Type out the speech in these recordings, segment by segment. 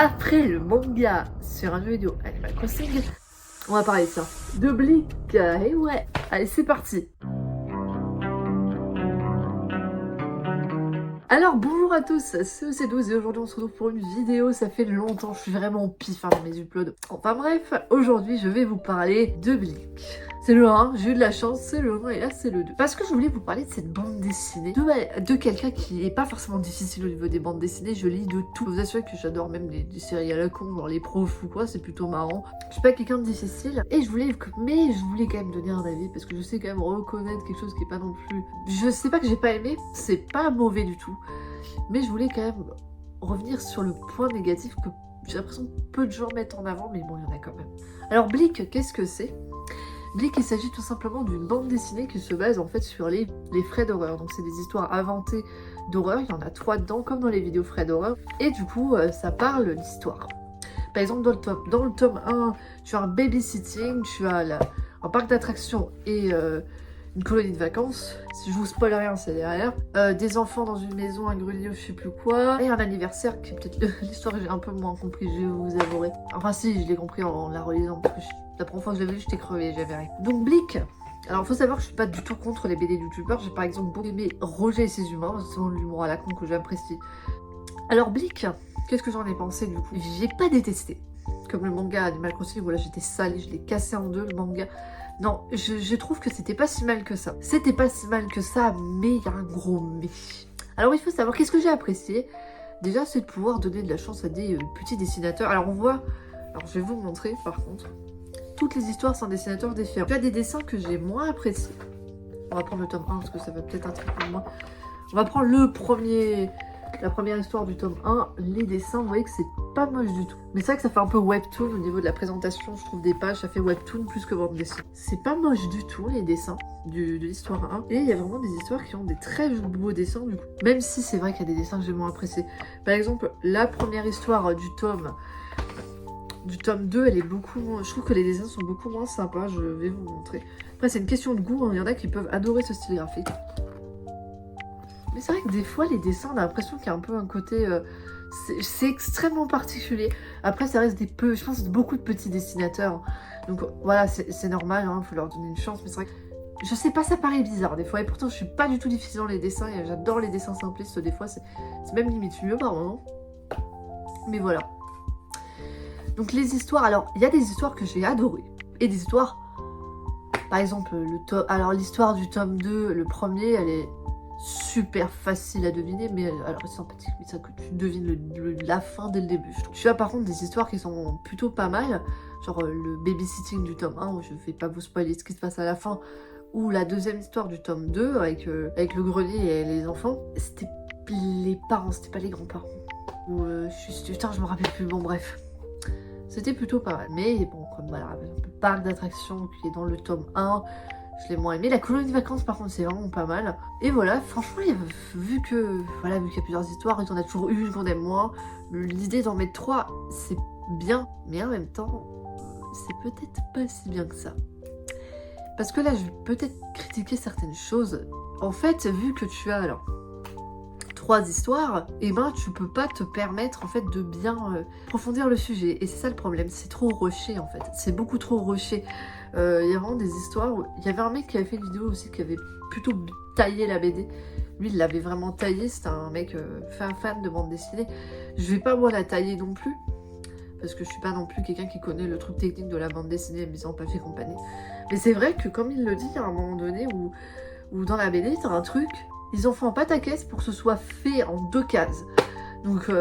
Après le manga sur un jeu vidéo Animal Crossing, on va parler de ça. De Bleak, et ouais. Allez, c'est parti. Alors bonjour à tous, c'est EC12 et aujourd'hui on se retrouve pour une vidéo, ça fait longtemps, je suis vraiment au pif dans mes uploads. Enfin bref, aujourd'hui je vais vous parler de Bleak. C'est le 1, j'ai eu de la chance, c'est le 1 et là c'est le 2. Parce que je voulais vous parler de cette bande dessinée, de quelqu'un qui est pas forcément difficile au niveau des bandes dessinées, je lis de tout. Je vous assure que j'adore même des séries à la con, genre les profs ou quoi, c'est plutôt marrant. Je suis pas quelqu'un de difficile et je voulais quand même donner un avis parce que je sais quand même reconnaître quelque chose qui est pas non plus... Je sais pas que j'ai pas aimé, c'est pas mauvais du tout. Mais je voulais quand même revenir sur le point négatif que j'ai l'impression que peu de gens mettent en avant, mais bon, il y en a quand même. Alors Bleak, qu'est-ce que c'est? Bleak, il s'agit tout simplement d'une bande dessinée qui se base en fait sur les frais d'horreur. Donc c'est des histoires inventées d'horreur, il y en a 3 dedans, comme dans les vidéos frais d'horreur. Et du coup, ça parle d'histoire. Par exemple, dans le tome 1, tu as un babysitting, tu as un parc d'attractions et... une colonie de vacances, si je vous spoil rien c'est derrière, des enfants dans une maison, un grenier ou je sais plus quoi, et un anniversaire qui est peut-être l'histoire que j'ai un peu moins compris, je vous avouerai. Enfin si, je l'ai compris en la relisant, parce que la première fois que je l'avais lu, j'étais crevée, j'avais rien. Donc Bleak, alors faut savoir que je suis pas du tout contre les BD youtubeurs, j'ai par exemple beaucoup aimé Roger et ses humains, c'est vraiment l'humour à la con que j'apprécie. Alors Bleak, qu'est-ce que j'en ai pensé du coup? J'ai pas détesté, comme le manga Animal Crossing, voilà j'étais salée, je l'ai cassé en deux le manga. Non, je trouve que c'était pas si mal que ça. C'était pas si mal que ça, mais il y a un gros mais. Alors il faut savoir, qu'est-ce que j'ai apprécié? Déjà, c'est de pouvoir donner de la chance à des petits dessinateurs. Alors on voit, alors je vais vous montrer par contre, toutes les histoires sont dessinateurs différents. Il y a des dessins que j'ai moins appréciés. On va prendre le tome 1 parce que ça va peut-être un truc pour moi. On va prendre la première histoire du tome 1, les dessins, vous voyez que c'est pas moche du tout. Mais c'est vrai que ça fait un peu webtoon au niveau de la présentation, je trouve des pages, ça fait webtoon plus que bande dessinée. C'est pas moche du tout les dessins de l'histoire 1. Et il y a vraiment des histoires qui ont des très beaux dessins du coup. Même si c'est vrai qu'il y a des dessins que j'ai moins appréciés. Par exemple, la première histoire du tome 2, elle est beaucoup moins... Je trouve que les dessins sont beaucoup moins sympas, je vais vous montrer. Après c'est une question de goût, hein. Il y en a qui peuvent adorer ce style graphique. Mais c'est vrai que des fois, les dessins, on a l'impression qu'il y a un peu un côté... c'est extrêmement particulier. Après, ça reste je pense beaucoup de petits dessinateurs. Donc voilà, c'est normal, hein, faut leur donner une chance. Mais c'est vrai que... Je sais pas, ça paraît bizarre des fois. Et pourtant, je suis pas du tout difficile dans les dessins. Et j'adore les dessins simplistes. Des fois, c'est même limite mieux par moment. Mais voilà. Donc les histoires... Alors, il y a des histoires que j'ai adorées. Et des histoires... Par exemple, alors l'histoire du tome 2, le premier, elle est... super facile à deviner, mais alors c'est sympathique, mais ça que tu devines la fin dès le début. Tu as par contre des histoires qui sont plutôt pas mal, genre le babysitting du tome 1, où je vais pas vous spoiler ce qui se passe à la fin, ou la deuxième histoire du tome 2, avec le grenier et les enfants. C'était les parents, c'était pas les grands-parents. Ou putain, je me rappelle plus, bon bref. C'était plutôt pas mal, mais bon, comme voilà, le parc d'attractions qui est dans le tome 1, je l'ai moins aimé. La colonie de vacances, par contre, c'est vraiment pas mal. Et voilà, franchement, vu qu'il y a plusieurs histoires, il y en a toujours une qu'on aime moins. L'idée d'en mettre 3, c'est bien, mais en même temps, c'est peut-être pas si bien que ça. Parce que là, je vais peut-être critiquer certaines choses. En fait, vu que tu as alors 3 histoires, et ben tu peux pas te permettre en fait de bien approfondir le sujet. Et c'est ça le problème, c'est trop rushé en fait. C'est beaucoup trop rushé. Il y a vraiment des histoires où... Il y avait un mec qui avait fait une vidéo aussi qui avait plutôt taillé la BD. Lui, il l'avait vraiment taillé. C'était un mec fan de bande dessinée. Je vais pas moi la tailler non plus. Parce que je suis pas non plus quelqu'un qui connaît le truc technique de la bande dessinée, mise en papier et compagnie. Mais c'est vrai que comme il le dit, il y a un moment donné où dans la BD, t'as un truc... Ils ont fait en pâte à caisse pour que ce soit fait en 2 cases. Donc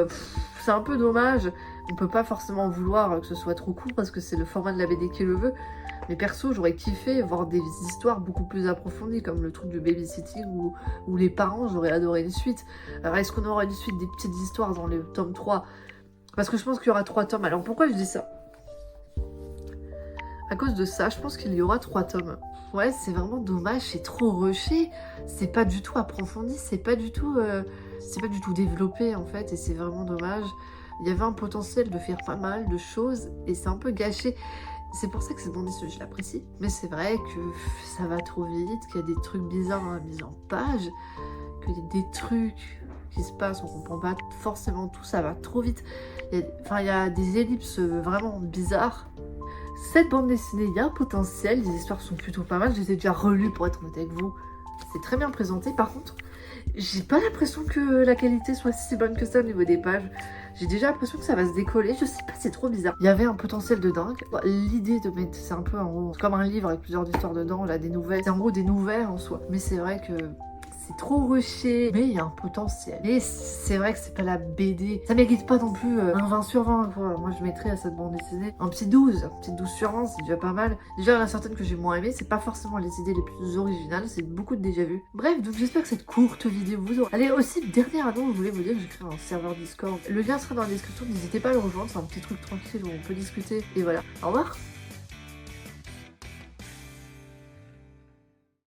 c'est un peu dommage. On peut pas forcément vouloir que ce soit trop court parce que c'est le format de la BD qui le veut. Mais perso, j'aurais kiffé voir des histoires beaucoup plus approfondies, comme le truc du babysitting ou les parents, j'aurais adoré une suite. Alors est-ce qu'on aura une suite des petites histoires dans le tome 3? Parce que je pense qu'il y aura 3 tomes. Alors pourquoi je dis ça? À cause de ça, je pense qu'il y aura 3 tomes. Ouais, c'est vraiment dommage, c'est trop rushé, c'est pas du tout approfondi, c'est pas du tout développé en fait, et c'est vraiment dommage. Il y avait un potentiel de faire pas mal de choses, et c'est un peu gâché. C'est pour ça que cette bande dessinée, je l'apprécie. Mais c'est vrai que ça va trop vite, qu'il y a des trucs bizarres dans la mise en page, qu'il y a des trucs qui se passe, on comprend pas forcément tout, ça va trop vite. Il y a des ellipses vraiment bizarres. Cette bande dessinée, il y a un potentiel, les histoires sont plutôt pas mal, je les ai déjà relues pour être honnête avec vous. C'est très bien présenté, par contre, j'ai pas l'impression que la qualité soit si bonne que ça au niveau des pages. J'ai déjà l'impression que ça va se décoller, je sais pas, c'est trop bizarre. Il y avait un potentiel de dingue. Bon, l'idée de mettre, c'est un peu en gros, comme un livre avec plusieurs histoires dedans, là, des nouvelles. C'est en gros des nouvelles en soi. Mais c'est vrai que c'est trop rushé, mais il y a un potentiel. Et c'est vrai que c'est pas la BD. Ça mérite pas non plus un 20 sur 20, quoi. Moi, je mettrais à cette bande dessinée un petit 12. Un petit 12 sur 20, c'est déjà pas mal. Déjà, il y en a certaines que j'ai moins aimées. C'est pas forcément les idées les plus originales. C'est beaucoup de déjà vu. Bref, donc j'espère que cette courte vidéo vous aura... Allez, aussi, dernière annonce, je voulais vous dire que j'ai créé un serveur Discord. Le lien sera dans la description. N'hésitez pas à le rejoindre. C'est un petit truc tranquille où on peut discuter. Et voilà. Au revoir.